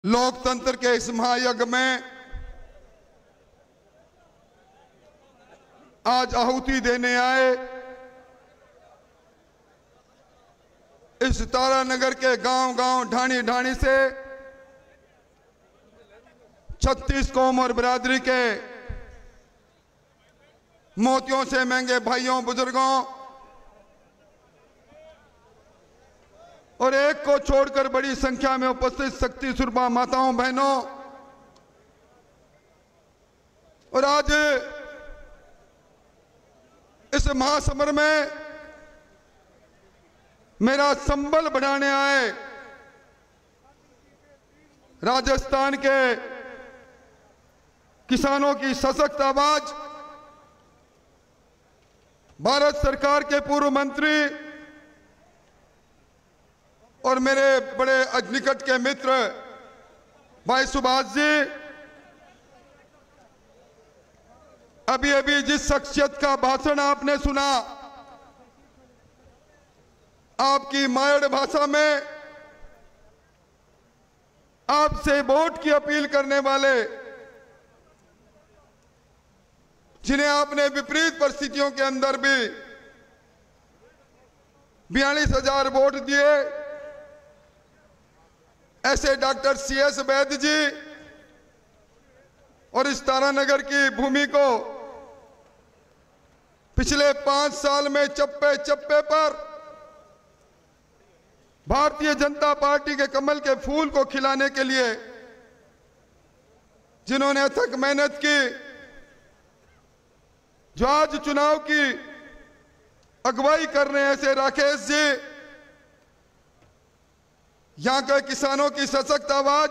लोकतंत्र के इस महायज्ञ में आज आहुति देने आए इस तारानगर के गांव-गांव, ढाणी-ढाणी से 36 कौम और बिरादरी के मोतियों से महंगे भाइयों, बुजुर्गों और एक को छोड़कर बड़ी संख्या में उपस्थित शक्ति सुरभा माताओं, बहनों और आज इस महासमर में मेरा संबल बढ़ाने आए राजस्थान के किसानों की सशक्त आवाज, भारत सरकार के पूर्व मंत्री और मेरे बड़े निकट के मित्र भाई सुभाष जी, अभी अभी जिस शख्सियत का भाषण आपने सुना, आपकी मायड़ भाषा में आपसे वोट की अपील करने वाले, जिन्हें आपने विपरीत परिस्थितियों के अंदर भी 42,000 वोट दिए, ऐसे डॉक्टर CS वैद्य जी और इस तारानगर की भूमि को पिछले 5 साल में चप्पे चप्पे पर भारतीय जनता पार्टी के कमल के फूल को खिलाने के लिए जिन्होंने अथक मेहनत की, जो आज चुनाव की अगुवाई कर रहे हैं, ऐसे राकेश जी, यहां के किसानों की सशक्त आवाज,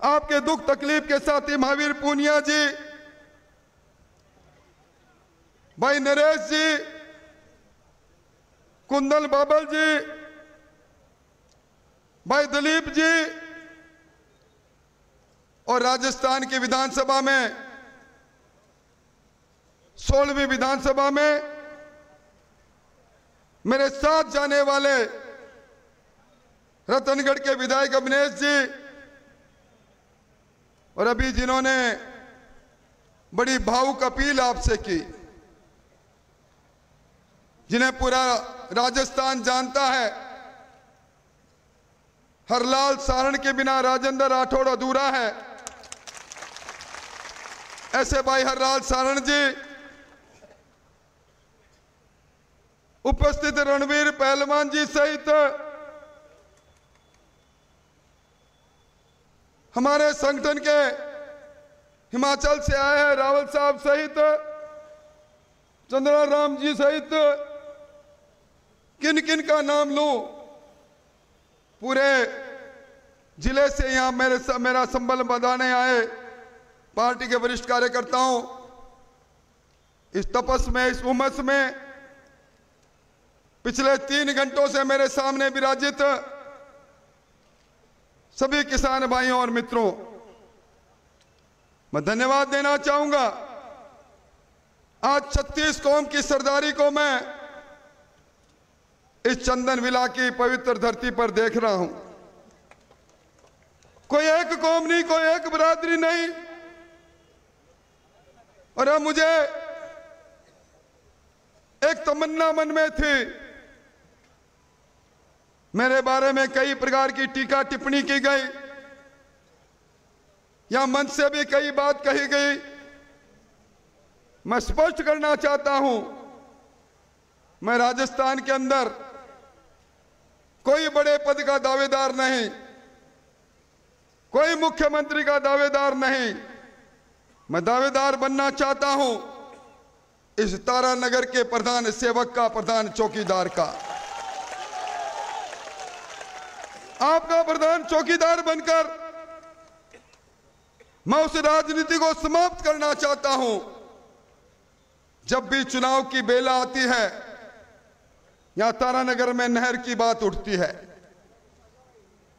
आपके दुख तकलीफ के साथी महावीर पूनिया जी, भाई नरेश जी, कुंदन बाबल जी, भाई दिलीप जी और राजस्थान की विधानसभा में 16वीं विधानसभा में मेरे साथ जाने वाले रतनगढ़ के विधायक अविनेश जी और अभी जिन्होंने बड़ी भावुक अपील आपसे की, जिन्हें पूरा राजस्थान जानता है, हरलाल सारण के बिना राजेंद्र राठौड़ अधूरा है, ऐसे भाई हरलाल सारण जी, उपस्थित रणवीर पहलवान जी सहित हमारे संगठन के हिमाचल से आए हैं रावल साहब सहित चंद्रा राम जी सहित किन किन का नाम लूं, पूरे जिले से यहां मेरा संबल बंधाने आए पार्टी के वरिष्ठ कार्यकर्ताओं, इस तपस में, इस उमस में पिछले 3 घंटों से मेरे सामने विराजित सभी किसान भाइयों और मित्रों, मैं धन्यवाद देना चाहूंगा। आज 36 कौम की सरदारी को मैं इस चंदन विला की पवित्र धरती पर देख रहा हूं। कोई एक कौम नहीं, कोई एक बिरादरी नहीं, और अब मुझे एक तमन्ना मन में थी, मेरे बारे में कई प्रकार की टीका टिप्पणी की गई या मंच से भी कई बात कही गई। मैं स्पष्ट करना चाहता हूं, मैं राजस्थान के अंदर कोई बड़े पद का दावेदार नहीं, कोई मुख्यमंत्री का दावेदार नहीं, मैं दावेदार बनना चाहता हूं इस तारानगर के प्रधान सेवक का, प्रधान चौकीदार का। आपका प्रधान चौकीदार बनकर मैं उस राजनीति को समाप्त करना चाहता हूं। जब भी चुनाव की बेला आती है, यहां तारानगर में नहर की बात उठती है।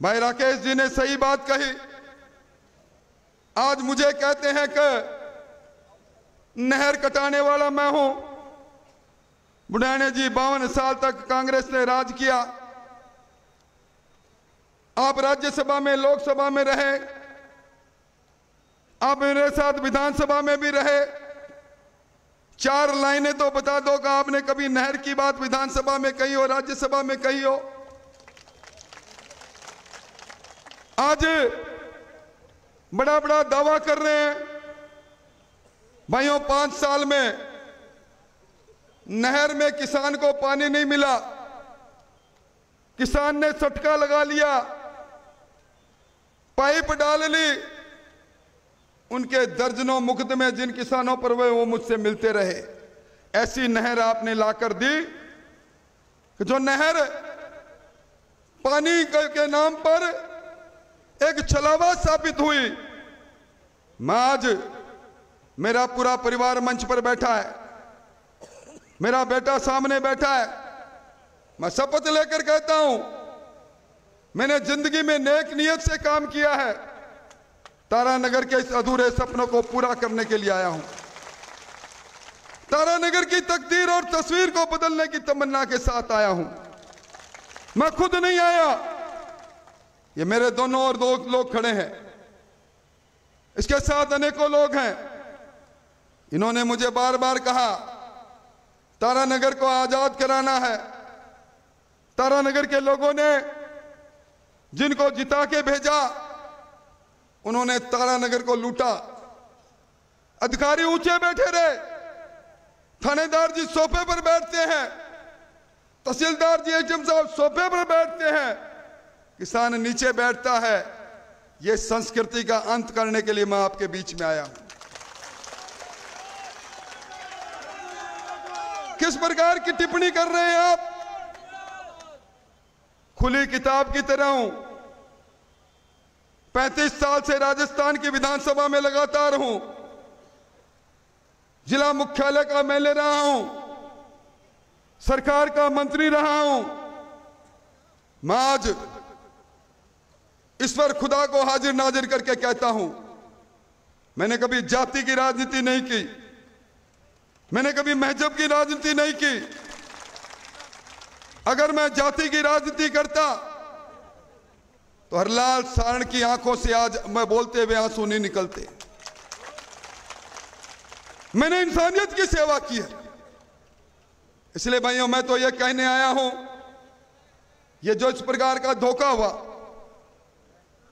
भाई राकेश जी ने सही बात कही, आज मुझे कहते हैं कि नहर कटाने वाला मैं हूं। बुढ़ाने जी 52 साल तक कांग्रेस ने राज किया, आप राज्यसभा में, लोकसभा में रहे, आप मेरे साथ विधानसभा में भी रहे। 4 लाइनें तो बता दो कि आपने कभी नहर की बात विधानसभा में कही हो, राज्यसभा में कही हो। आज बड़ा बड़ा दावा कर रहे हैं भाइयों, 5 साल में नहर में किसान को पानी नहीं मिला, किसान ने सटका लगा लिया, पाइप डाल ली। उनके दर्जनों मुकदमे जिन किसानों पर हुए वो मुझसे मिलते रहे। ऐसी नहर आपने लाकर दी कि जो नहर पानी के नाम पर एक छलावा साबित हुई। मैं आज, मेरा पूरा परिवार मंच पर बैठा है, मेरा बेटा सामने बैठा है, मैं शपथ लेकर कहता हूं, मैंने जिंदगी में नेक नियत से काम किया है। तारानगर के इस अधूरे सपनों को पूरा करने के लिए आया हूं। तारानगर की तकदीर और तस्वीर को बदलने की तमन्ना के साथ आया हूं। मैं खुद नहीं आया, ये मेरे दोनों और 2 लोग खड़े हैं, इसके साथ अनेकों लोग हैं। इन्होंने मुझे बार बार कहा तारानगर को आजाद कराना है। तारानगर के लोगों ने जिनको जिता के भेजा, उन्होंने तारानगर को लूटा। अधिकारी ऊंचे बैठे रहे, थानेदार जी सोफे पर बैठते हैं, तहसीलदार जी एचएम साहब सोफे पर बैठते हैं, किसान नीचे बैठता है। यह संस्कृति का अंत करने के लिए मैं आपके बीच में आया हूं। किस प्रकार की टिप्पणी कर रहे हैं आप? खुली किताब की तरह हूं। 35 साल से राजस्थान की विधानसभा में लगातार हूं, जिला मुख्यालय का एमएलए रहा हूं, सरकार का मंत्री रहा हूं। मैं आज ईश्वर खुदा को हाजिर नाजिर करके कहता हूं, मैंने कभी जाति की राजनीति नहीं की, मैंने कभी महजब की राजनीति नहीं की। अगर मैं जाति की राजनीति करता तो हरलाल सारण की आंखों से आज मैं बोलते हुए आंसू नहीं निकलते। मैंने इंसानियत की सेवा की है। इसलिए भाइयों, मैं तो यह कहने आया हूं, ये जो इस प्रकार का धोखा हुआ,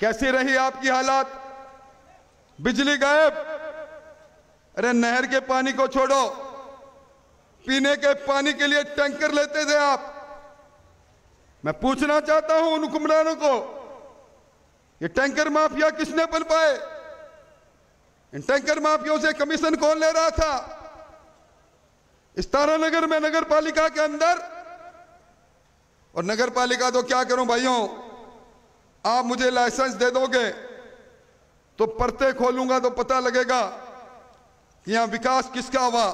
कैसी रही आपकी हालात? बिजली गायब। अरे नहर के पानी को छोड़ो, पीने के पानी के लिए टैंकर लेते थे आप। मैं पूछना चाहता हूं उन हुक्मरानों को, ये टैंकर माफिया किसने पनपाए? इन टैंकर माफियाओं से कमीशन कौन ले रहा था? इस तारानगर में नगर पालिका के अंदर, और नगर पालिका तो क्या करूं भाइयों, आप मुझे लाइसेंस दे दोगे तो परते खोलूंगा तो पता लगेगा कि यहां विकास किसका हुआ,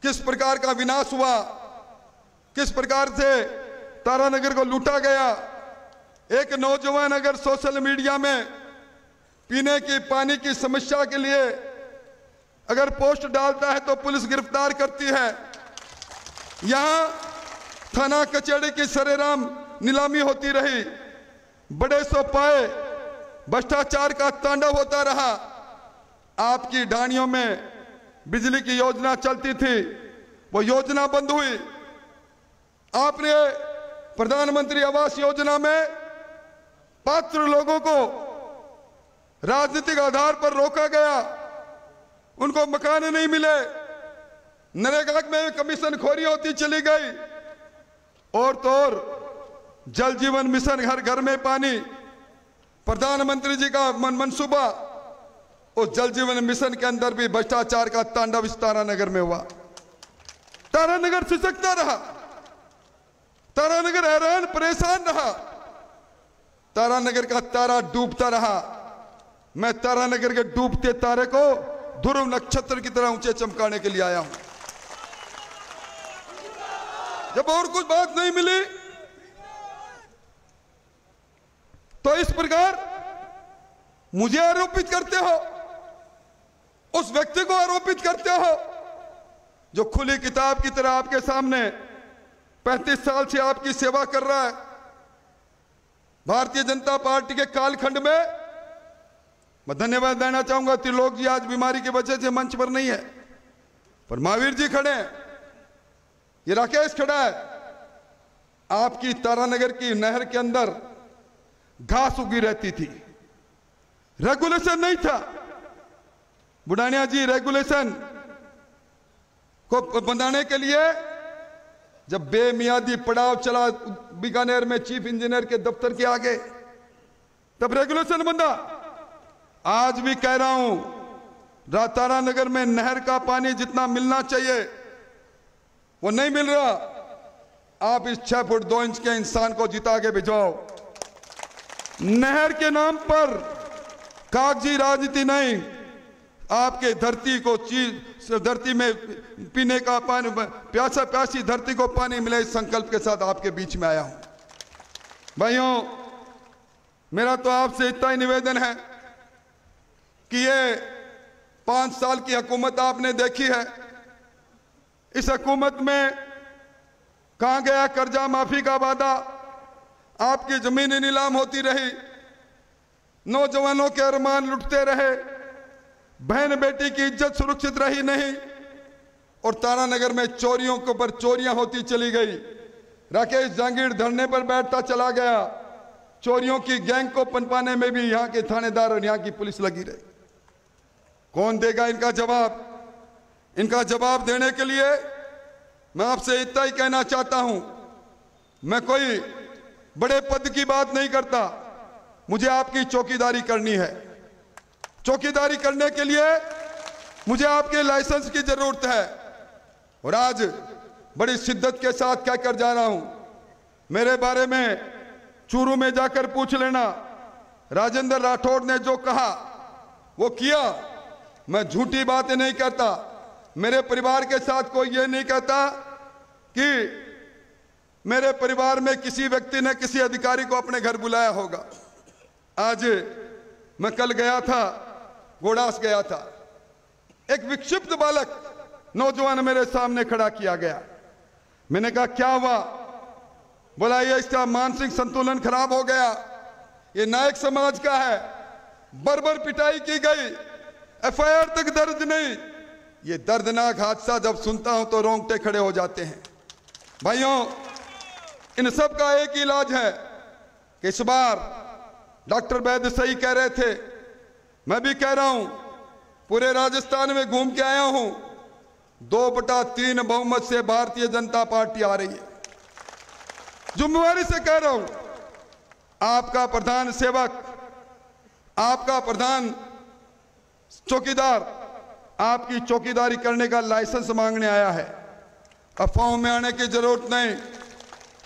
किस प्रकार का विनाश हुआ, किस प्रकार से तारानगर को लूटा गया। एक नौजवान अगर सोशल मीडिया में पीने की पानी की समस्या के लिए अगर पोस्ट डालता है तो पुलिस गिरफ्तार करती है। यहां थाना कचहरी की सरेराम नीलामी होती रही, बड़े सोपाए भ्रष्टाचार का तांडव होता रहा। आपकी ढाणियों में बिजली की योजना चलती थी, वो योजना बंद हुई। आपने प्रधानमंत्री आवास योजना में पात्र लोगों को राजनीतिक आधार पर रोका गया, उनको मकान नहीं मिले। नरेगा में कमीशन खोरी होती चली गई। और तो और जल जीवन मिशन, घर घर में पानी, प्रधानमंत्री जी का मनसूबा, उस जल जीवन मिशन के अंदर भी भ्रष्टाचार का तांडव इस तारानगर में हुआ। तारानगर सिसकता रहा, तारानगर हैरान परेशान रहा, तारानगर का तारा डूबता रहा। मैं तारानगर के डूबते तारे को ध्रुव नक्षत्र की तरह ऊंचे चमकाने के लिए आया हूं। जब और कुछ बात नहीं मिली तो इस प्रकार मुझे आरोपित करते हो, उस व्यक्ति को आरोपित करते हो जो खुली किताब की तरह आपके सामने 35 साल से आपकी सेवा कर रहा है। भारतीय जनता पार्टी के कालखंड में मैं धन्यवाद देना चाहूंगा। त्रिलोक जी आज बीमारी की वजह से मंच पर नहीं है, पर महावीर जी खड़े हैं, ये राकेश खड़ा है। आपकी तारानगर की नहर के अंदर घास उगी रहती थी, रेगुलेशन नहीं था। बुढ़ानिया जी रेगुलेशन को बनाने के लिए जब बेमियादी पड़ाव चला बीकानेर में चीफ इंजीनियर के दफ्तर के आगे, तब रेगुलेशन बंदा। आज भी कह रहा हूं, तारानगर में नहर का पानी जितना मिलना चाहिए वो नहीं मिल रहा। आप इस 6 फुट 2 इंच के इंसान को जिता के भिजवाओ। नहर के नाम पर कागजी राजनीति नहीं, आपके धरती को धरती में पीने का पानी, प्यासी धरती को पानी मिले, इस संकल्प के साथ आपके बीच में आया हूं। भाइयों, मेरा तो आपसे इतना ही निवेदन है कि ये 5 साल की हुकूमत आपने देखी है। इस हुकूमत में कहां गया कर्जा माफी का वादा? आपकी जमीनें नीलाम होती रही, नौजवानों के अरमान लुटते रहे, बहन बेटी की इज्जत सुरक्षित रही नहीं, और तारानगर में चोरियों के ऊपर चोरियां होती चली गई। राकेश जहांगीर धरने पर बैठता चला गया, चोरियों की गैंग को पनपाने में भी यहां के थानेदार और यहां की पुलिस लगी रही। कौन देगा इनका जवाब? इनका जवाब देने के लिए मैं आपसे इतना ही कहना चाहता हूं, मैं कोई बड़े पद की बात नहीं करता, मुझे आपकी चौकीदारी करनी है। चौकीदारी करने के लिए मुझे आपके लाइसेंस की जरूरत है, और आज बड़ी शिद्दत के साथ कहकर जा रहा हूं, मेरे बारे में चूरू में जाकर पूछ लेना। राजेंद्र राठौड़ ने जो कहा वो किया। मैं झूठी बातें नहीं करता, मेरे परिवार के साथ कोई ये नहीं कहता कि मेरे परिवार में किसी व्यक्ति ने किसी अधिकारी को अपने घर बुलाया होगा। आज मैं कल गया था, गोडास गया था, एक विक्षिप्त बालक नौजवान मेरे सामने खड़ा किया गया। मैंने कहा क्या हुआ? बोला ये इसका मानसिक संतुलन खराब हो गया, ये नायक समाज का है, बर्बर पिटाई की गई, एफआईआर तक दर्ज नहीं। ये दर्दनाक हादसा जब सुनता हूं तो रोंगटे खड़े हो जाते हैं। भाइयों, इन सब का एक ही इलाज है कि इस बार डॉक्टर वैद्य सही कह रहे थे, मैं भी कह रहा हूं, पूरे राजस्थान में घूम के आया हूं, 2/3 बहुमत से भारतीय जनता पार्टी आ रही है। जिम्मेवारी से कह रहा हूं, आपका प्रधान सेवक, आपका प्रधान चौकीदार आपकी चौकीदारी करने का लाइसेंस मांगने आया है। अफवाहों में आने की जरूरत नहीं,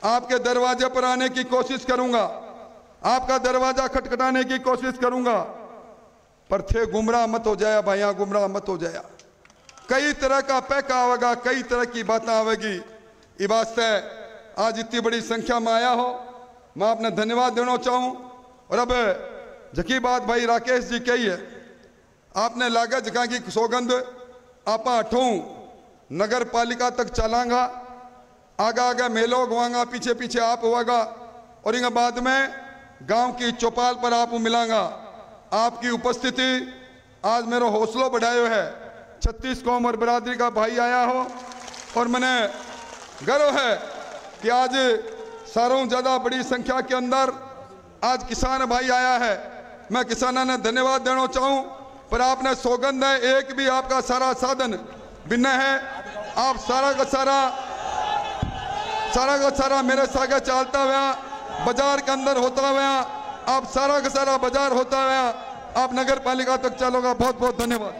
आपके दरवाजे पर आने की कोशिश करूंगा, आपका दरवाजा खटखटाने की कोशिश करूंगा, पर थे गुमराह मत हो जाया भाइया, गुमराह मत हो जाया। कई तरह का पैका आवेगा, कई तरह की बातें आवेगी। ये वास्ते आज इतनी बड़ी संख्या में आया हो, मैं अपना धन्यवाद देना चाहूँ। और अब जकी बात भाई राकेश जी कही है, आपने लागा जगह की सौगंध आपा अठूं नगर पालिका तक चलांगा, आगा आगा मेलो गवांगा, पीछे पीछे आप होगा, और इनके बाद में गांव की चौपाल पर आप मिलांगा। आपकी उपस्थिति आज मेरा हौसला बढ़ायो है। 36 कौम और बरादरी का भाई आया हो, और मैंने गर्व है कि आज सारों ज़्यादा बड़ी संख्या के अंदर आज किसान भाई आया है। मैं किसानों ने धन्यवाद देना चाहूँ, पर आपने सौगंध है, एक भी आपका सारा साधन भिन्न है। आप सारा का सारा मेरे सागे चलता हुआ बाजार के अंदर होता हुआ, आप सारा का सारा बाजार होता हुआ आप नगर पालिका तक चलोगा। बहुत बहुत धन्यवाद।